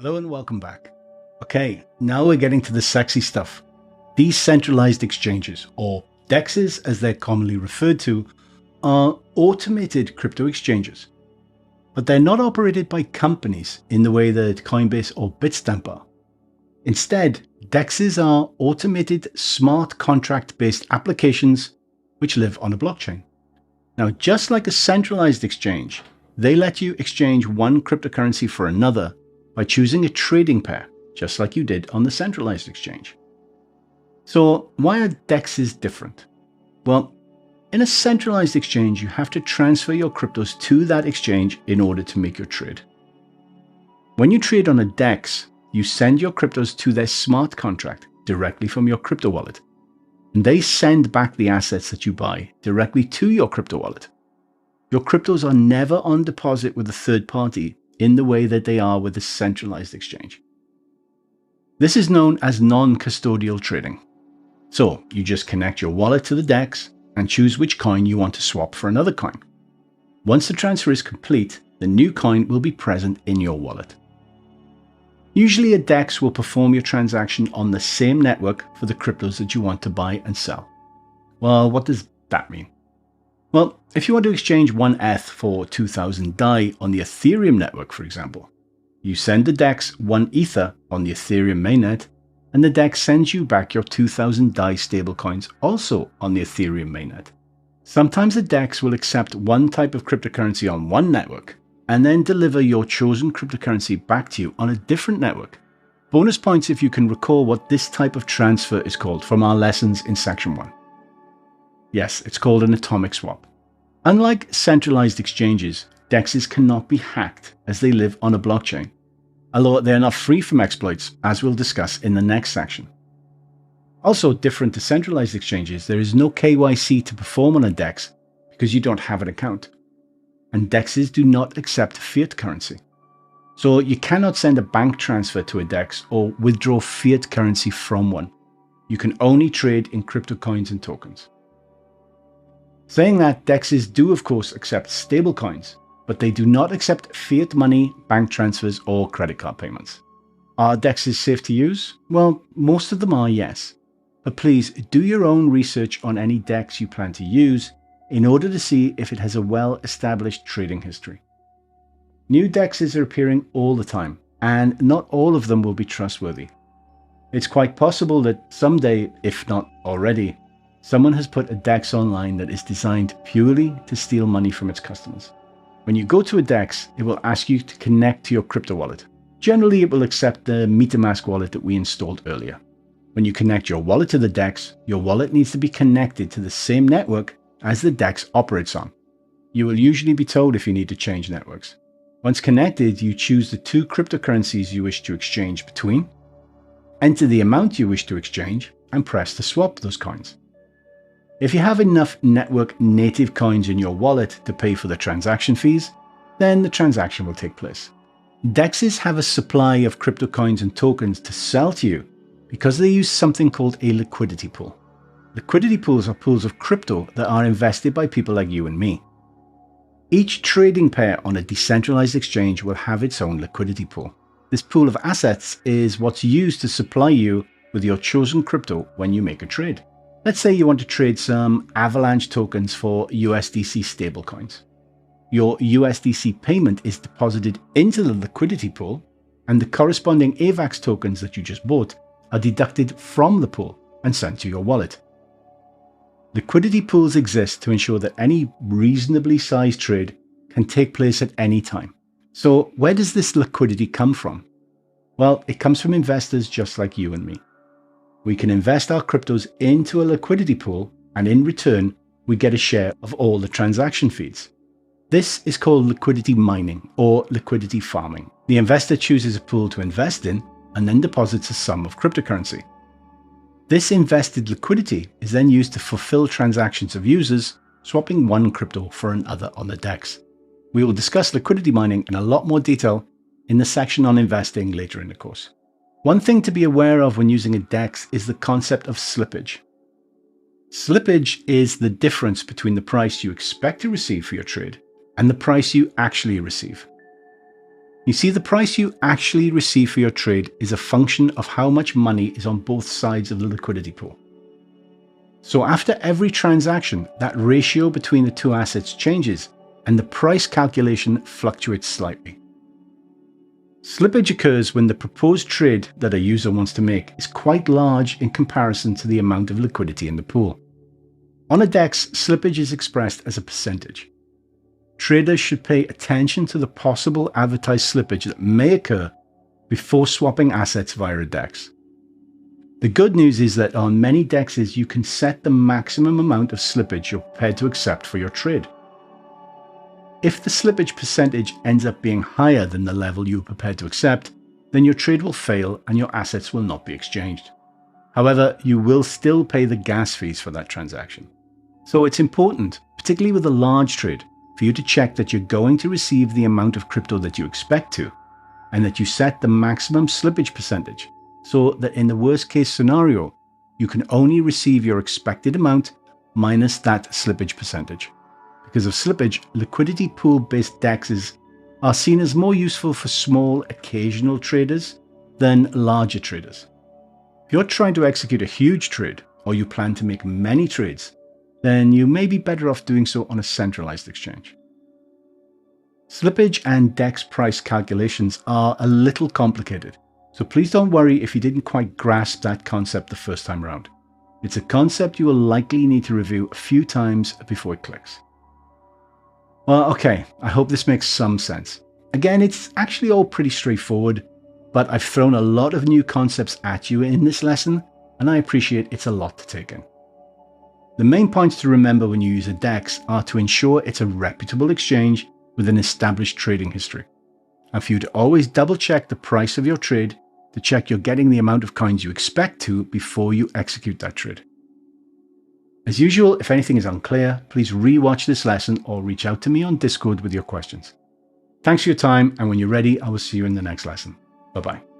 Hello and welcome back. Okay, now we're getting to the sexy stuff. Decentralized exchanges, or DEXs as they're commonly referred to, are automated crypto exchanges. But they're not operated by companies in the way that Coinbase or Bitstamp are. Instead, DEXs are automated smart contract-based applications which live on a blockchain. Now, just like a centralized exchange, they let you exchange one cryptocurrency for another by choosing a trading pair, just like you did on the centralized exchange. So why are DEXs different? Well, in a centralized exchange, you have to transfer your cryptos to that exchange in order to make your trade. When you trade on a DEX, you send your cryptos to their smart contract directly from your crypto wallet, and they send back the assets that you buy directly to your crypto wallet. Your cryptos are never on deposit with a third party in the way that they are with a centralized exchange. This is known as non-custodial trading. So you just connect your wallet to the DEX and choose which coin you want to swap for another coin. Once the transfer is complete, the new coin will be present in your wallet. Usually a DEX will perform your transaction on the same network for the cryptos that you want to buy and sell. Well, what does that mean? Well, if you want to exchange one ETH for 2000 DAI on the Ethereum network, for example, you send the DEX one Ether on the Ethereum mainnet, and the DEX sends you back your 2000 DAI stablecoins also on the Ethereum mainnet. Sometimes the DEX will accept one type of cryptocurrency on one network, and then deliver your chosen cryptocurrency back to you on a different network. Bonus points if you can recall what this type of transfer is called from our lessons in section 1. Yes, it's called an atomic swap. Unlike centralized exchanges, DEXs cannot be hacked as they live on a blockchain, although they are not free from exploits, as we'll discuss in the next section. Also, different to centralized exchanges, there is no KYC to perform on a DEX because you don't have an account. And DEXs do not accept fiat currency. So you cannot send a bank transfer to a DEX or withdraw fiat currency from one. You can only trade in crypto coins and tokens. Saying that, DEXs do of course accept stablecoins, but they do not accept fiat money, bank transfers, or credit card payments. Are DEXs safe to use? Well, most of them are, yes. But please do your own research on any DEX you plan to use in order to see if it has a well-established trading history. New DEXs are appearing all the time, and not all of them will be trustworthy. It's quite possible that someday, if not already, someone has put a DEX online that is designed purely to steal money from its customers. When you go to a DEX, it will ask you to connect to your crypto wallet. Generally, it will accept the MetaMask wallet that we installed earlier. When you connect your wallet to the DEX, your wallet needs to be connected to the same network as the DEX operates on. You will usually be told if you need to change networks. Once connected, you choose the two cryptocurrencies you wish to exchange between, enter the amount you wish to exchange, and press to swap those coins. If you have enough network native coins in your wallet to pay for the transaction fees, then the transaction will take place. DEXs have a supply of crypto coins and tokens to sell to you because they use something called a liquidity pool. Liquidity pools are pools of crypto that are invested by people like you and me. Each trading pair on a decentralized exchange will have its own liquidity pool. This pool of assets is what's used to supply you with your chosen crypto when you make a trade. Let's say you want to trade some Avalanche tokens for USDC stablecoins. Your USDC payment is deposited into the liquidity pool, and the corresponding AVAX tokens that you just bought are deducted from the pool and sent to your wallet. Liquidity pools exist to ensure that any reasonably sized trade can take place at any time. So where does this liquidity come from? Well, it comes from investors just like you and me. We can invest our cryptos into a liquidity pool, and in return, we get a share of all the transaction fees. This is called liquidity mining or liquidity farming. The investor chooses a pool to invest in and then deposits a sum of cryptocurrency. This invested liquidity is then used to fulfill transactions of users, swapping one crypto for another on the DEX. We will discuss liquidity mining in a lot more detail in the section on investing later in the course. One thing to be aware of when using a DEX is the concept of slippage. Slippage is the difference between the price you expect to receive for your trade and the price you actually receive. You see, the price you actually receive for your trade is a function of how much money is on both sides of the liquidity pool. So after every transaction, that ratio between the two assets changes and the price calculation fluctuates slightly. Slippage occurs when the proposed trade that a user wants to make is quite large in comparison to the amount of liquidity in the pool. On a DEX, slippage is expressed as a percentage. Traders should pay attention to the possible advertised slippage that may occur before swapping assets via a DEX. The good news is that on many DEXs, you can set the maximum amount of slippage you're prepared to accept for your trade. If the slippage percentage ends up being higher than the level you're prepared to accept, then your trade will fail and your assets will not be exchanged. However, you will still pay the gas fees for that transaction. So it's important, particularly with a large trade, for you to check that you're going to receive the amount of crypto that you expect to, and that you set the maximum slippage percentage, so that in the worst case scenario, you can only receive your expected amount minus that slippage percentage. Because of slippage, liquidity pool-based DEXs are seen as more useful for small, occasional traders than larger traders. If you're trying to execute a huge trade, or you plan to make many trades, then you may be better off doing so on a centralized exchange. Slippage and DEX price calculations are a little complicated, so please don't worry if you didn't quite grasp that concept the first time around. It's a concept you will likely need to review a few times before it clicks. Well, okay, I hope this makes some sense. Again, it's actually all pretty straightforward, but I've thrown a lot of new concepts at you in this lesson, and I appreciate it's a lot to take in. The main points to remember when you use a DEX are to ensure it's a reputable exchange with an established trading history, and for you to always double check the price of your trade to check you're getting the amount of coins you expect to before you execute that trade. As usual, if anything is unclear, please re-watch this lesson or reach out to me on Discord with your questions. Thanks for your time, and when you're ready, I will see you in the next lesson. Bye-bye.